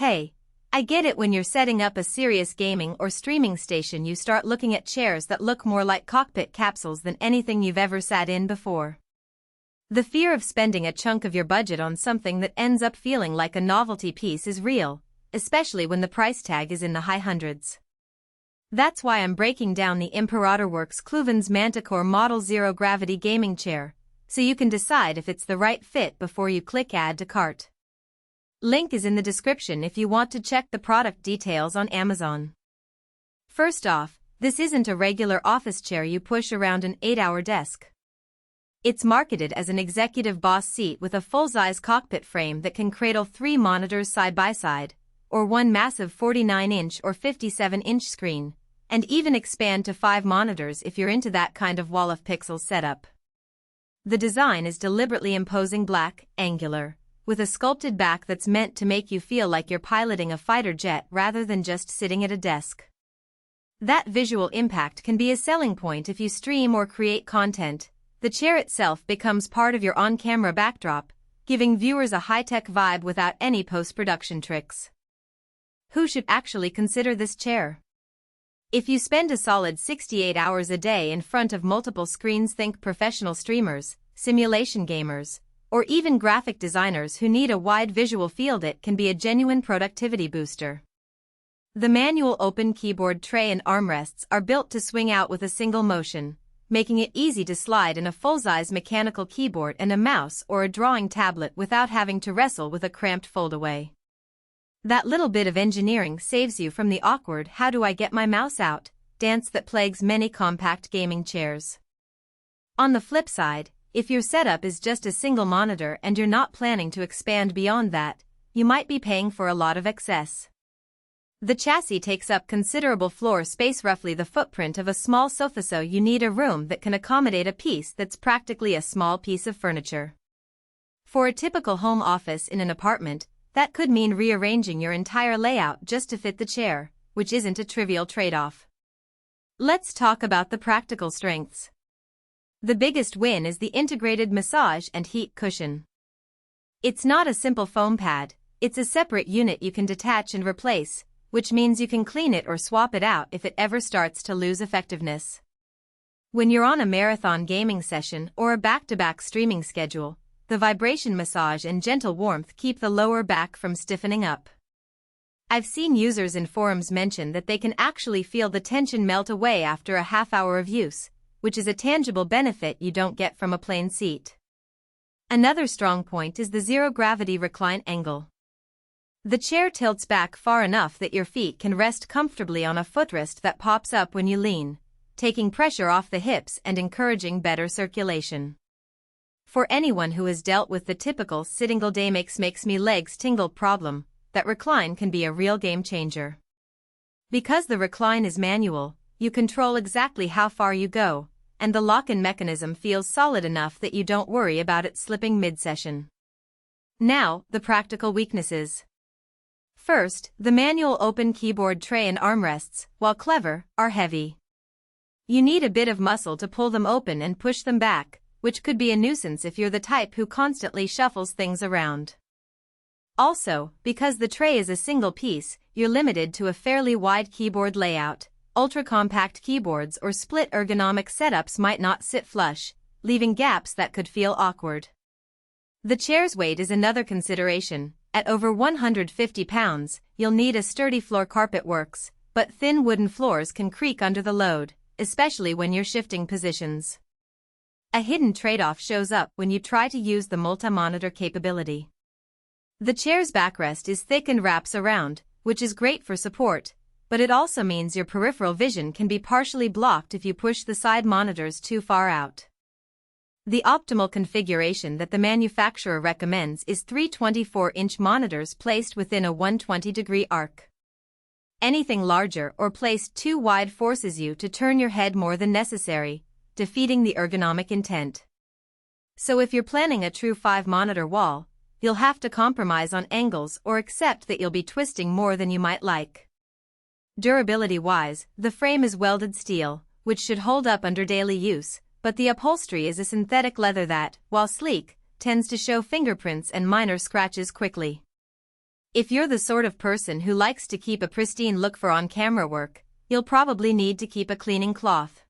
Hey, I get it. When you're setting up a serious gaming or streaming station, you start looking at chairs that look more like cockpit capsules than anything you've ever sat in before. The fear of spending a chunk of your budget on something that ends up feeling like a novelty piece is real, especially when the price tag is in the high hundreds. That's why I'm breaking down the Imperatorworks CLUVENS Manticore Model Zero Gravity Gaming Chair, so you can decide if it's the right fit before you click Add to Cart. Link is in the description if you want to check the product details on Amazon. First off, this isn't a regular office chair you push around an 8-hour desk. It's marketed as an executive boss seat with a full-size cockpit frame that can cradle 3 monitors side by side, or one massive 49-inch or 57-inch screen, and even expand to 5 monitors if you're into that kind of wall of pixels setup. The design is deliberately imposing, black, angular, with a sculpted back that's meant to make you feel like you're piloting a fighter jet rather than just sitting at a desk. That visual impact can be a selling point if you stream or create content. The chair itself becomes part of your on-camera backdrop, giving viewers a high-tech vibe without any post-production tricks. Who should actually consider this chair? If you spend a solid 68 hours a day in front of multiple screens, think professional streamers, simulation gamers, or even graphic designers who need a wide visual field. It can be a genuine productivity booster. The manual open keyboard tray and armrests are built to swing out with a single motion, making it easy to slide in a full-size mechanical keyboard and a mouse or a drawing tablet without having to wrestle with a cramped fold-away. That little bit of engineering saves you from the awkward "how do I get my mouse out" dance that plagues many compact gaming chairs. On the flip side, if your setup is just a single monitor and you're not planning to expand beyond that, you might be paying for a lot of excess. The chassis takes up considerable floor space, roughly the footprint of a small sofa, so you need a room that can accommodate a piece that's practically a small piece of furniture. For a typical home office in an apartment, that could mean rearranging your entire layout just to fit the chair, which isn't a trivial trade-off. Let's talk about the practical strengths. The biggest win is the integrated massage and heat cushion. It's not a simple foam pad, it's a separate unit you can detach and replace, which means you can clean it or swap it out if it ever starts to lose effectiveness. When you're on a marathon gaming session or a back-to-back streaming schedule, the vibration massage and gentle warmth keep the lower back from stiffening up. I've seen users in forums mention that they can actually feel the tension melt away after a half-hour of use, which is a tangible benefit you don't get from a plain seat. Another strong point is the zero-gravity recline angle. The chair tilts back far enough that your feet can rest comfortably on a footrest that pops up when you lean, taking pressure off the hips and encouraging better circulation. For anyone who has dealt with the typical sitting all day makes me legs tingle problem, that recline can be a real game changer. Because the recline is manual, you control exactly how far you go, and the lock-in mechanism feels solid enough that you don't worry about it slipping mid-session. Now, the practical weaknesses. First, the manual open keyboard tray and armrests, while clever, are heavy. You need a bit of muscle to pull them open and push them back, which could be a nuisance if you're the type who constantly shuffles things around. Also, because the tray is a single piece, you're limited to a fairly wide keyboard layout. Ultra-compact keyboards or split ergonomic setups might not sit flush, leaving gaps that could feel awkward. The chair's weight is another consideration. At over 150 pounds, you'll need a sturdy floor. Carpet works, but thin wooden floors can creak under the load, especially when you're shifting positions. A hidden trade-off shows up when you try to use the multi-monitor capability. The chair's backrest is thick and wraps around, which is great for support, but it also means your peripheral vision can be partially blocked if you push the side monitors too far out. The optimal configuration that the manufacturer recommends is 3 24-inch monitors placed within a 120-degree arc. Anything larger or placed too wide forces you to turn your head more than necessary, defeating the ergonomic intent. So if you're planning a true 5-monitor wall, you'll have to compromise on angles or accept that you'll be twisting more than you might like. Durability-wise, the frame is welded steel, which should hold up under daily use, but the upholstery is a synthetic leather that, while sleek, tends to show fingerprints and minor scratches quickly. If you're the sort of person who likes to keep a pristine look for on-camera work, you'll probably need to keep a cleaning cloth.